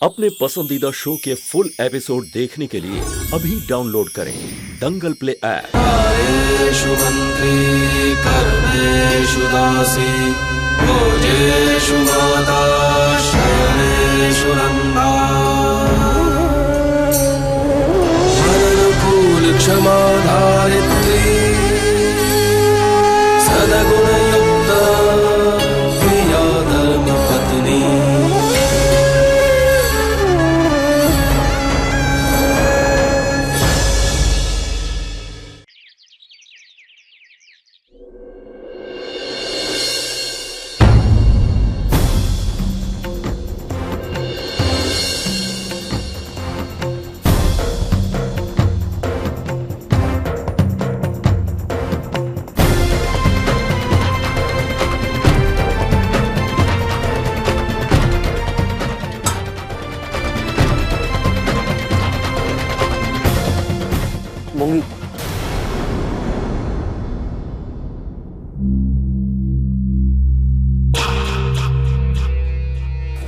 अपने पसंदीदा शो के फुल एपिसोड देखने के लिए अभी डाउनलोड करें दंगल प्ले ऐप। कार्येषु मन्त्री कर्मेषु दासी भोजेषु माता शयनेषु नन्दा अनुकूल क्षमा धारित्री सद्गुणयुक्ता प्रिया धर्मपत्नी।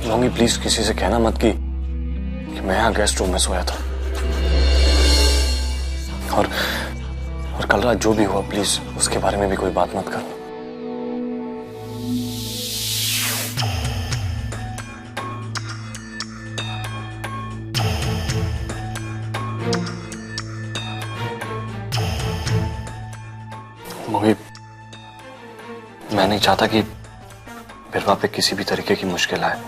मोंगी प्लीज किसी से कहना मत कि मैं यहाँ गेस्ट रूम में सोया था। और कल रात जो भी हुआ प्लीज उसके बारे में भी कोई बात मत कर। मोंगी मैं नहीं चाहता कि बिरवा पे किसी भी तरीके की मुश्किल आए।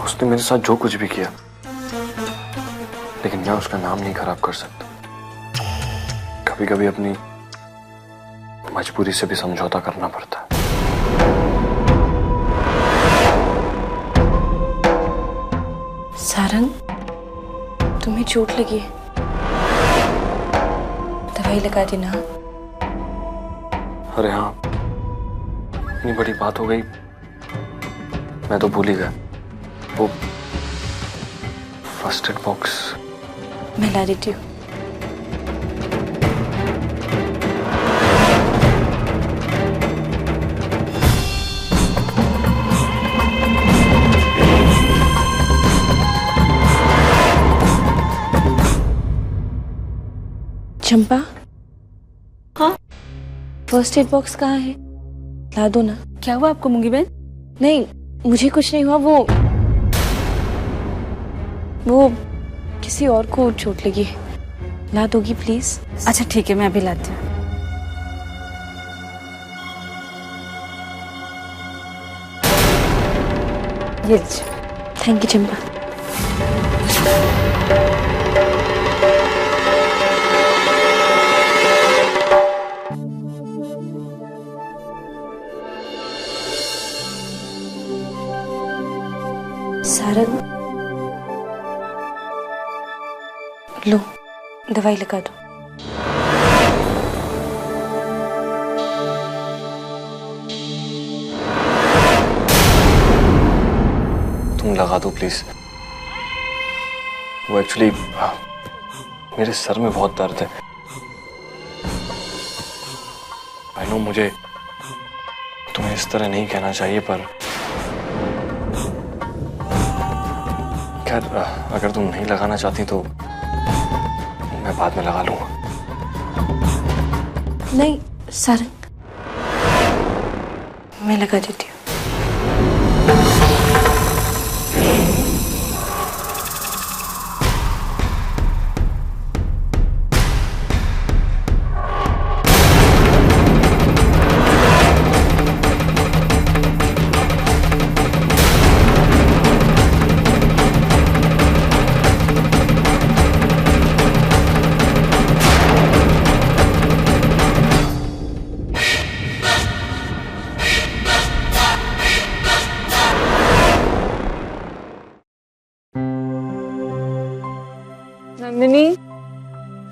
उसने मेरे साथ जो कुछ भी किया, लेकिन मैं उसका नाम नहीं खराब कर सकता। कभी कभी अपनी मजबूरी से भी समझौता करना पड़ता है। सारंग, तुम्हें चोट लगी है, दवाई लगा देना। अरे हाँ, इतनी बड़ी बात हो गई, मैं तो भूल ही गया। वो फर्स्ट एड बॉक्स मैं ला देती हूँ। चंपा, हाँ फर्स्ट एड बॉक्स कहाँ है? ला दो ना। क्या हुआ आपको मुंगी बहन? नहीं, मुझे कुछ नहीं हुआ। वो किसी और को चोट लगी है। ला दोगी प्लीज? अच्छा ठीक है, मैं अभी लाती हूँ। ये थैंक यू चंपा। सारंग, लो दवाई लगा दो। तुम लगा दो प्लीज। वो एक्चुअली मेरे सर में बहुत दर्द है। आई नो मुझे तुम्हें इस तरह नहीं कहना चाहिए, पर खैर अगर तुम नहीं लगाना चाहती तो मैं बाद में लगा लूंगा। नहीं सारंग, मैं लगा देती हूँ।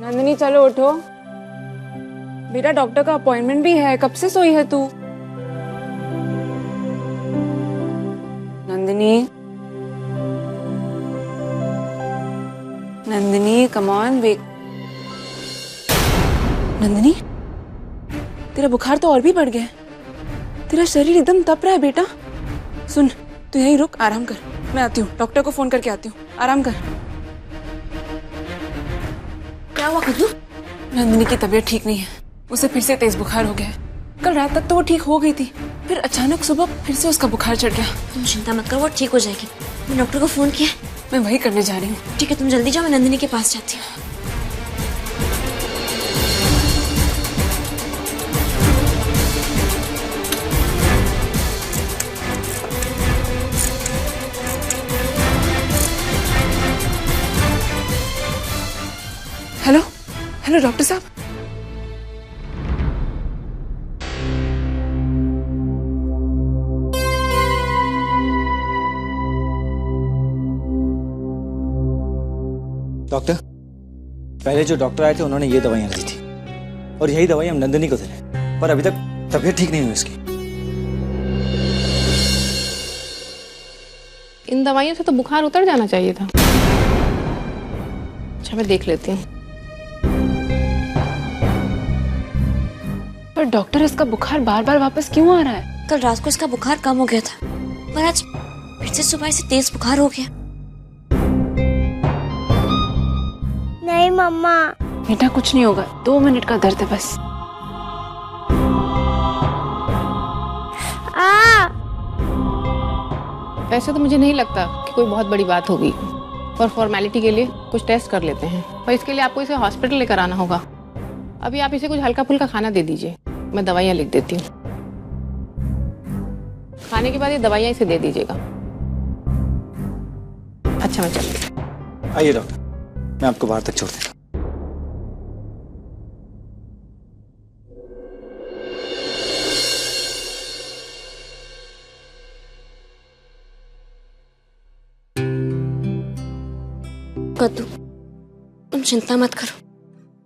नंदिनी चलो उठो। बेटा डॉक्टर का अपॉइंटमेंट भी है, कब से सोई है तू? नंदिनी कम ऑन वेक। नंदिनी, तेरा बुखार तो और भी बढ़ गया है। तेरा शरीर एकदम तप रहा है बेटा। सुन, तू यहीं रुक, आराम कर। मैं आती हूँ, डॉक्टर को फोन करके आती हूँ। आराम कर। क्या हुआ कद्दू? नंदिनी की तबीयत ठीक नहीं है, उसे फिर से तेज बुखार हो गया है। कल रात तक तो वो ठीक हो गई थी, फिर अचानक सुबह फिर से उसका बुखार चढ़ गया। तुम चिंता मत करो, वो ठीक हो जाएगी। मैं डॉक्टर को फोन किया। मैं वही करने जा रही हूँ। ठीक है, तुम जल्दी जाओ, मैं नंदिनी के पास जाती हूँ। हेलो हेलो डॉक्टर साहब। डॉक्टर, पहले जो डॉक्टर आए थे उन्होंने ये दवाइयाँ दी थी और यही दवाई हम नंदिनी को दे रहे हैं, पर अभी तक तबीयत ठीक नहीं हुई इसकी। इन दवाइयों से तो बुखार उतर जाना चाहिए था। अच्छा, मैं देख लेती हूँ। पर डॉक्टर, इसका बुखार बार बार वापस क्यों आ रहा है? कल रात को इसका बुखार कम हो गया था, पर आज फिर से सुबह इसे तेज बुखार हो गया। नहीं मम्मा। बेटा कुछ नहीं होगा, 2 मिनट का दर्द है बस। वैसे तो मुझे नहीं लगता कि कोई बहुत बड़ी बात होगी, और फॉर्मेलिटी के लिए कुछ टेस्ट कर लेते हैं, पर इसके लिए आपको इसे हॉस्पिटल लेकर आना होगा। अभी आप इसे कुछ हल्का फुल्का खाना दे दीजिए, मैं दवाइयाँ लिख देती हूँ। खाने के बाद ये दवाइयाँ इसे दे दीजिएगा। अच्छा, मैं चलती हूँ। आइए डॉक्टर, मैं आपको बाहर तक छोड़ देता हूँ। कद्दू, तुम चिंता मत करो,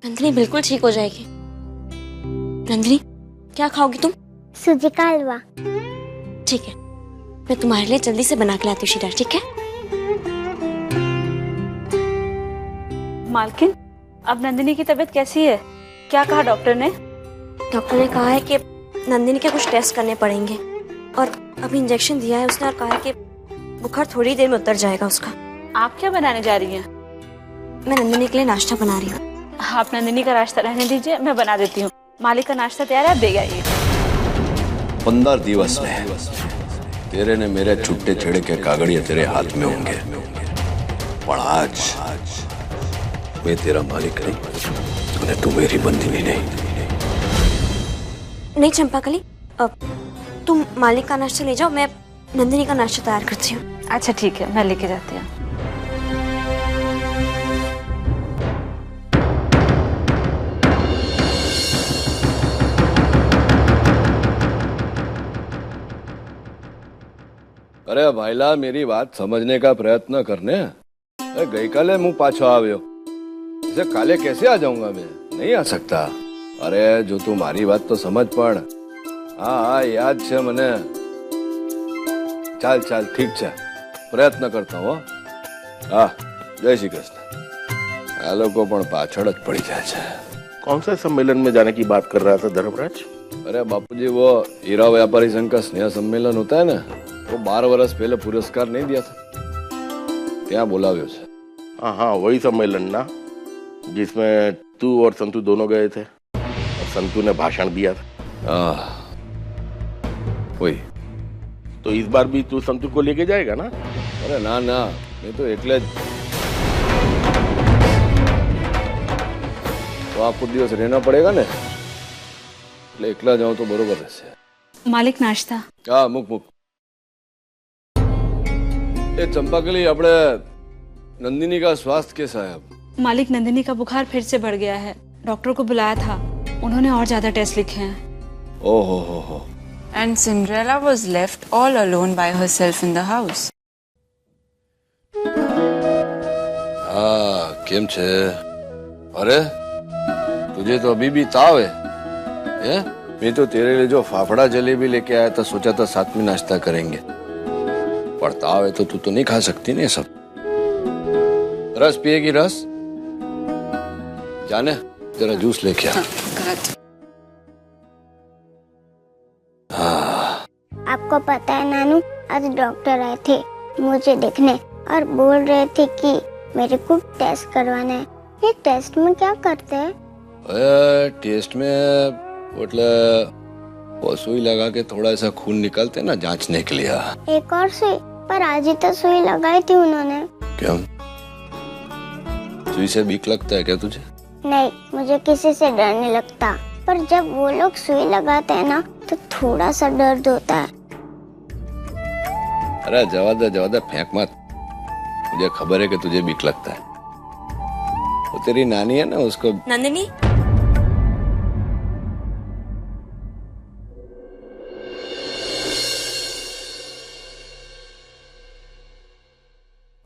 नंदिनी बिल्कुल ठीक हो जाएगी। नंदिनी, क्या खाओगी तुम? सूजी का हलवा। ठीक है, मैं तुम्हारे लिए जल्दी से बना के लाती हूँ शीरा, ठीक है? मालकिन, अब नंदिनी की तबीयत कैसी है? क्या कहा डॉक्टर ने? डॉक्टर ने कहा है कि नंदिनी के कुछ टेस्ट करने पड़ेंगे, और अभी इंजेक्शन दिया है उसने, और कहा है कि बुखार थोड़ी देर में उतर जाएगा उसका। आप क्या बनाने जा रही हैं? मैं नंदिनी के लिए नाश्ता बना रही हूँ। आप नंदिनी का नाश्ता रहने दीजिए, मैं बना देती हूँ। मालिक का नाश्ता तैयार है, आप दे आइए। 15 दिवस में तेरे ने मेरे छुट्टे छेड़े के कागड़िया तेरे हाथ में होंगे, पर आज मैं तेरा मालिक नहीं, तू मेरी बंदी नहीं चंपाकली, अब तुम मालिक का नाश्ता ले जाओ, मैं नंदिनी का नाश्ता तैयार करती हूँ। अच्छा ठीक है, मैं लेके जाती हूँ। अरे भाईला, मेरी बात समझने का प्रयत्न करने। अरे गई काले मुंह पाछो आव्यो, इसे काले कैसे आ जाऊंगा मैं? नहीं आ सकता। अरे जो तू मारी बात तो समझ पड़। हाँ याद छे मने। चाल चाल ठीक छे, प्रयत्न करता हूँ। हाँ, जय श्री कृष्ण। आ लोगों पण पाछड़ ज पड़ी जाए छे। कौन सा सम्मेलन में जाने की बात कर रहा था धर्मराज? अरे बापूजी, वो हीरा व्यापारी संघ का स्नेह सम्मेलन होता है ना, वो 12 वर्ष पहले पुरस्कार नहीं दिया था, क्या बोलाव्यो छे। हाँ, वही सम्मेलन ना, जिसमें तू और संतू दोनों गए थे और संतू ने भाषण दिया था। वही। तो इस बार भी तू संतू को लेके जाएगा ना? अरे ना ना, मैं तो एकले तो आपको दिवस रहना पड़ेगा ने, એટલે એકલા જાઉં તો બરોબર રહેશે। मालिक नाश्ता। हाँ, मुक मुक। ए चंपाकली, આપણે नंदिनी का स्वास्थ्य कैसा है अब? मालिक, नंदिनी का बुखार फिर से बढ़ गया है। डॉक्टर को बुलाया था, उन्होंने और ज्यादा टेस्ट लिखे हैं। ओहो हो। And Cinderella was left all alone by herself in the house. हाँ, केम छे? अरे तुझे तो अभी भी ताव है? मैं तो तेरे लिए जो फाफड़ा जलेबी लेके आया था, सोचा था साथ में नाश्ता करेंगे, पर ताव है तो तू तो नहीं खा सकती ना सब। रस पिएगी? रस जाने, जरा जूस लेके आ। आपको पता है नानू, आज डॉक्टर आए थे, मुझे देखने और बोल रहे थे कि मेरे को टेस्ट करवाना है। ये टेस्ट में क्या करते हैं? टेस्ट में मतलब वो सुई लगा के थोड़ा सा खून निकालते ना जांचने के लिए। एक और सुई? पर आज ही तो सुई लगाई थी उन्होंने। क्यों, सुई से बीक लगता है क्या तुझे? नहीं, मुझे किसी से डर नहीं लगता, पर जब वो लोग सुई लगाते हैं ना तो थोड़ा सा दर्द होता है। अरे जवा दे फेंक मत, मुझे खबर है कि तुझे बीक लगता है। वो तेरी नानी है ना, उसको। नंदिनी,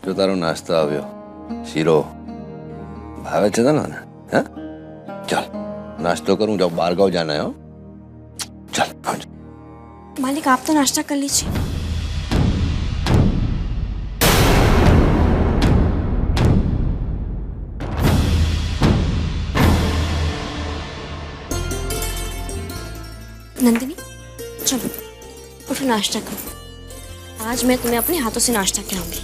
जो तारो नाश्ता આવ્યો શીરો ભાવે છે તને? હા चल नाश्तो करूं, जाओ बाहर गाँव जाना है। चल मालिक आप तो नाश्ता कर लीजिए। नंदिनी चलो उठो, नाश्ता करो। आज मैं तुम्हें अपने हाथों से नाश्ता खिलाऊंगी।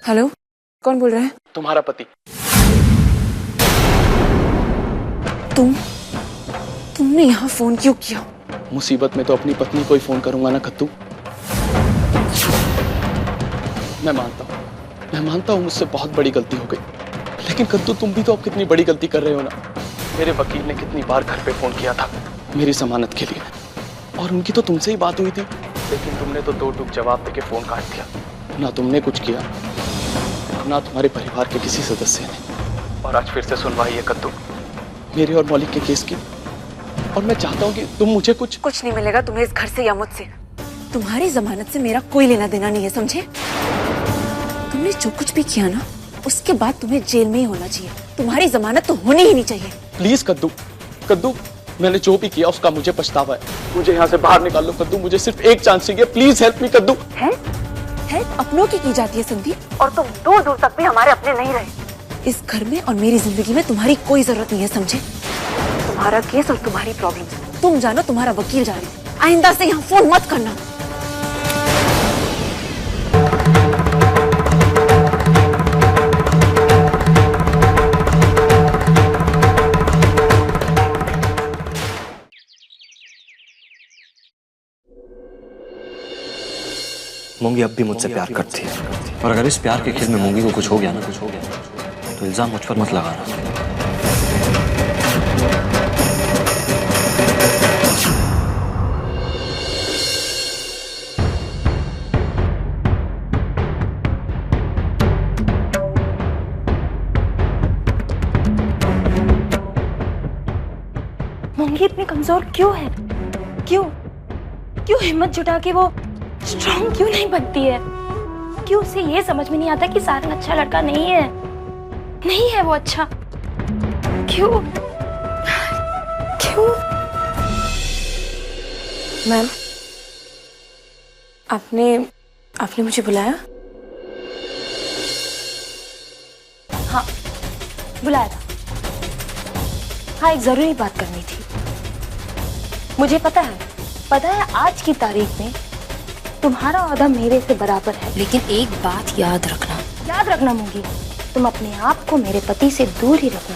हेलो, कौन बोल रहा है? तुम्हारा पति। तुमने यहाँ फोन क्यों किया? मुसीबत में तो अपनी पत्नी को ही फोन करूंगा ना कद्दू। मैं मानता हूँ मुझसे बहुत बड़ी गलती हो गई, लेकिन कद्दू तुम भी तो अब कितनी बड़ी गलती कर रहे हो ना। मेरे वकील ने कितनी बार घर पे फोन किया था मेरी जमानत के लिए, और उनकी तो तुमसे ही बात हुई थी, लेकिन तुमने तो दो टूक जवाब देके फोन काट दिया। ना तुमने कुछ किया, ना तुम्हारे परिवार के किसी सदस्य ने। और आज फिर से सुनवाई है कद्दू मेरे और मौलिक के केस की, और मैं चाहता हूँ कि तुम मुझे कुछ नहीं मिलेगा तुम्हें इस घर से या मुझसे। तुम्हारी जमानत से मेरा कोई लेना देना नहीं है, समझे? तुमने जो कुछ भी किया ना, उसके बाद तुम्हें जेल में ही होना चाहिए। तुम्हारी जमानत तो होनी ही नहीं चाहिए। प्लीज कद्दू मैंने जो भी किया उसका मुझे पछतावा है। मुझे यहाँ से बाहर निकाल लो कद्दू, मुझे सिर्फ एक चांस चाहिए। प्लीज हेल्प मी कद्दू। हेल्प अपनों की जाती है संदीप, और तुम दूर दूर तक भी हमारे अपने नहीं रहे। इस घर में और मेरी जिंदगी में तुम्हारी कोई जरूरत नहीं है, समझे? तुम्हारा केस और तुम्हारी प्रॉब्लम तुम जानो, तुम्हारा वकील जाने। आइंदा से यहाँ फोन मत करना। मूंगी अब भी मुझसे प्यार करती है, और अगर इस प्यार के खेल में मूंगी को कुछ हो गया ना, तो इल्जाम मुझ पर मत लगाना। मूंगी इतनी कमजोर क्यों है? क्यों हिम्मत जुटा के वो स्ट्रॉन्ग क्यों नहीं बनती है? क्यों उसे ये समझ में नहीं आता कि सारंग अच्छा लड़का नहीं है वो अच्छा? क्यों? मैम, आपने मुझे बुलाया? हाँ, बुलाया था। हाँ, एक जरूरी बात करनी थी। मुझे पता है आज की तारीख में तुम्हारा ओहदा मेरे से बराबर है, लेकिन एक बात याद रखना मूंगी, तुम अपने आप को मेरे पति से दूर ही रखना।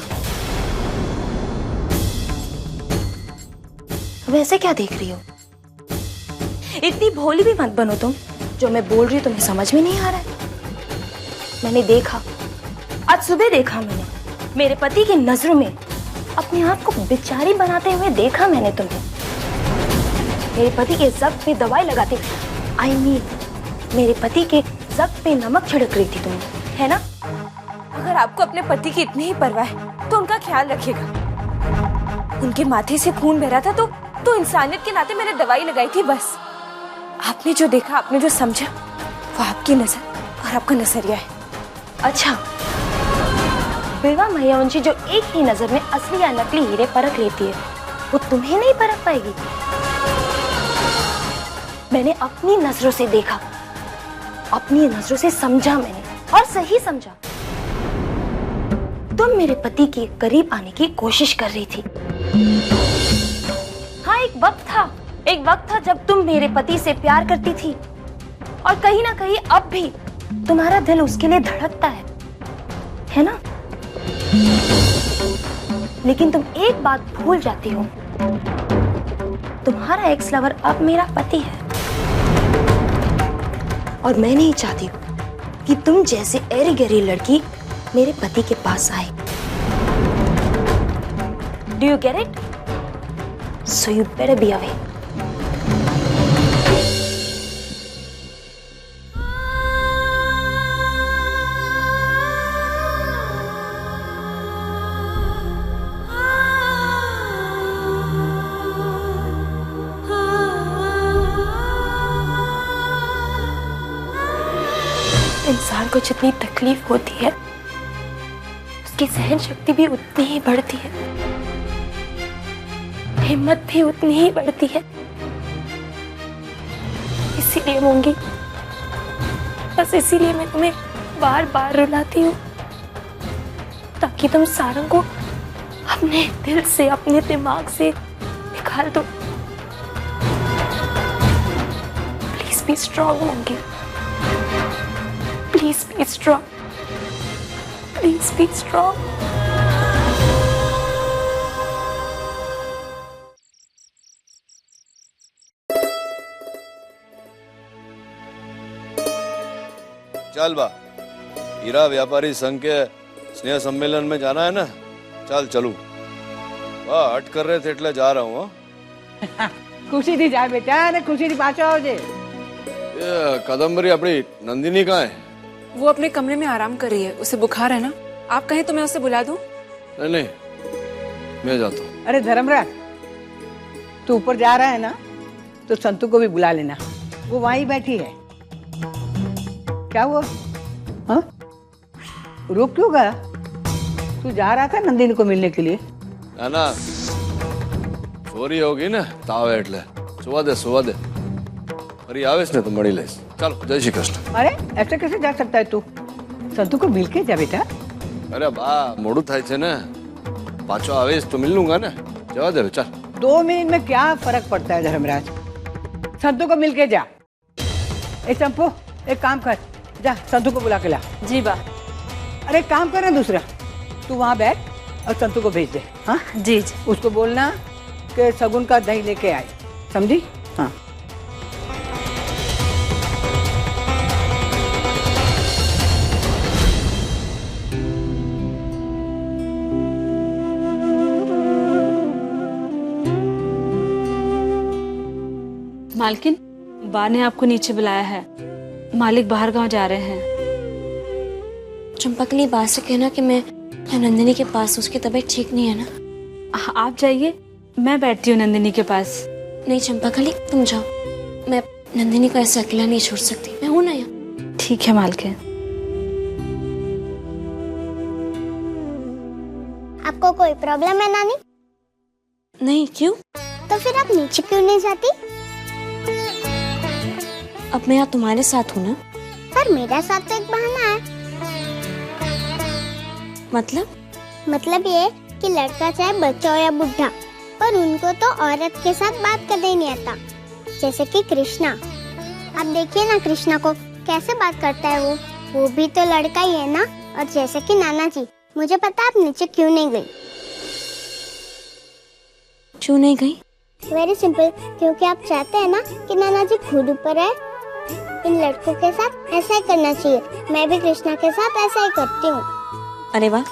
वैसे क्या देख रही हो? इतनी भोली भी मत बनो तुम। जो मैं बोल रही हूँ तुम्हें समझ में नहीं आ रहा है? मैंने देखा, आज सुबह देखा मैंने, मेरे पति की नजरों में अपने आप को बेचारी बनाते हुए देखा मैंने तुम्हें। मेरे पति के जख्म पे दवाई लगाते हुए, मेरे पति के जख्म पे नमक छिड़क रही थी तुम, है ना? अगर आपको अपने पति की इतनी ही परवाह है तो उनका ख्याल रखिएगा। उनके माथे से खून बह रहा था तो इंसानियत के नाते मैंने दवाई लगाई थी, बस। आपने जो देखा, आपने जो समझा, वो आपकी नजर और आपका नजरिया है। अच्छा, विवाह मैयावंशी जो एक ही नजर में असली या नकली हीरे परख लेती है, वो तुम्हें नहीं परख पाएगी। मैंने अपनी नजरों से देखा, अपनी नजरों से समझा मैंने, और सही समझा। तुम मेरे पति के करीब आने की कोशिश कर रही थी। हाँ, एक वक्त था जब तुम मेरे पति से प्यार करती थी, और कहीं ना कहीं अब भी तुम्हारा दिल उसके लिए धड़कता है ना? लेकिन तुम एक बात भूल जाती हो, तुम्हारा एक्स लवर अब मेरा पति है, और मैं नहीं चाहती कि तुम जैसे एरी गहरी लड़की मेरे पति के पास आए। Do you get it? So you better be away. इंसान को जितनी तकलीफ होती है, उसकी सहन शक्ति भी उतनी ही बढ़ती है, हिम्मत भी उतनी ही बढ़ती है। इसीलिए मूंगी, बस इसीलिए मैं तुम्हें बार बार रुलाती हूँ, ताकि तुम सारंग को अपने दिल से, अपने दिमाग से निकाल दो। Please be strong Moongi, please be strong, please be strong. चल बा, हीरा व्यापारी संघ के स्नेह सम्मेलन में जाना है ना, चल चलू। वाह, हट कर रहे थे એટલે जा रहा हूँ। खुशी थी जाए बेटा, ने खुशी थी पाछो आवजे। ये कादम्बरी अपनी नंदिनी कहाँ है? वो अपने कमरे में आराम कर रही है, उसे बुखार है ना। आप कहें तो मैं उसे बुला दूं? नहीं नहीं, मैं जाता हूँ। अरे धर्मराज, तू ऊपर जा रहा है ना, तो संतू को भी बुला लेना, वो वहीं बैठी है। क्या हुआ? हाँ, रुक क्यों गया? तू जा रहा था नंदिनी को मिलने के लिए? ना छोरी होगी ना, ताव है એટલે सुवा दे। अरे आवेश ने तो मड़ी ले। चलो, जय श्री कृष्ण। अरे ऐसे कैसे जा सकता है तू? संतू को मिल के जा बेटा। अरे बा, मोड़ू थाय छे ने, पाछो आवेश तो मिल लूंगा ना, जवा दे। चल, 2 मिनट में क्या फर्क पड़ता है धर्मराज, संतू को मिल के जा। ए चंपू, एक काम कर, जा संतू को बुला के ला। जी बा। अरे काम कर ना दूसरा, तू वहाँ बैठ और संतू को भेज दे। हाँ जी। उसको बोलना कि सगुन का दही लेके आई, समझी? हाँ। मालकिन, बा ने आपको नीचे बुलाया है, मालिक बाहर गांव जा रहे हैं। चंपकली बात से कहना कि मैं नंदिनी के पास, उसकी तबीयत ठीक नहीं है ना। आप जाइए, मैं बैठती हूँ नंदिनी के पास। नहीं चंपकली, तुम जाओ, मैं नंदिनी को ऐसे अकेला नहीं छोड़ सकती, मैं हूं ना यहाँ। ठीक है मालकिन। आपको कोई प्रॉब्लम है नानी? नहीं, क्यों? तो फिर आप नीचे क्यों नहीं जाती? अब मैं यहाँ तुम्हारे साथ हूँ ना। पर मेरा साथ तो एक बहाना है। मतलब ये कि लड़का चाहे बच्चा हो या बुढ़ा, पर उनको तो औरत के साथ बात करने ही नहीं आता। जैसे कि कृष्णा, आप देखिए ना कृष्णा को कैसे बात करता है वो भी तो लड़का ही है ना। और जैसे कि नाना जी, मुझे पता आप नीचे क्यों नहीं गई? क्यों नहीं गई? वेरी सिंपल, क्योंकि आप चाहते हैं ना कि नाना जी खुद ऊपर है। इन लड़कों के साथ ऐसा ही करना चाहिए, मैं भी कृष्णा के साथ ऐसा ही करती हूँ। अरे वाह,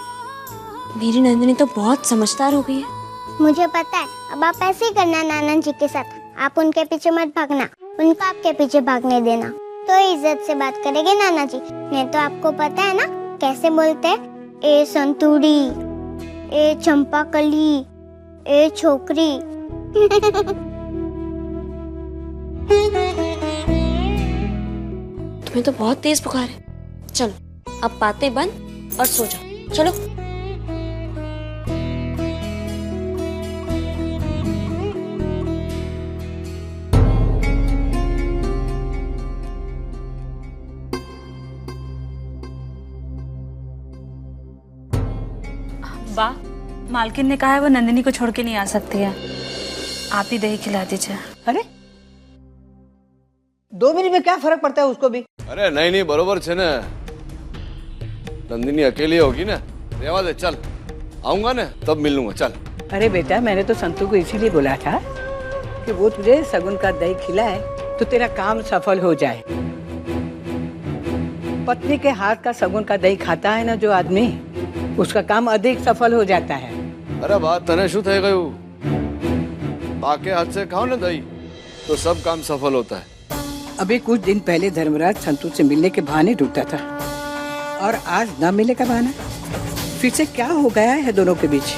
मेरी नंदिनी तो बहुत समझदार हो गई है। मुझे पता है, अब आप ऐसे ही करना नाना जी के साथ। आप उनके पीछे मत भागना, उनको आपके पीछे भागने देना, तो इज्जत से बात करेंगे नाना जी। नहीं तो आपको पता है ना कैसे बोलते हैं, ए संतूरी, ए चंपाकली, ए छोकरी। तुम्हें तो बहुत तेज बुखार है। चलो, अब बातें बंद और सो जाओ। चलो। मालकिन ने कहा है वो नंदिनी को छोड़ के नहीं आ सकती है, आप ही दही खिला दीजिए। अरे 2 मिनट में क्या फर्क पड़ता है उसको भी। अरे नहीं नहीं बरोबर छे ने, नंदिनी अकेली होगी ना, रेवा दे, चल आऊंगा ना तब मिल लूंगा, चल। अरे बेटा मैंने तो संतू को इसीलिए बोला था कि वो तुझे सगुन का दही खिलाए तो तेरा काम सफल हो जाए। पत्नी के हाथ का सगुन का दही खाता है ना जो आदमी, उसका काम अधिक सफल हो जाता है। अरे बात तने शू थे गयु, बाके हाथ से खाओ ना दही तो सब काम सफल होता है। अभी कुछ दिन पहले धर्मराज संतू से मिलने के बहाने ढूंढता था और आज ना मिलने का बहाना, फिर से क्या हो गया है दोनों के बीच?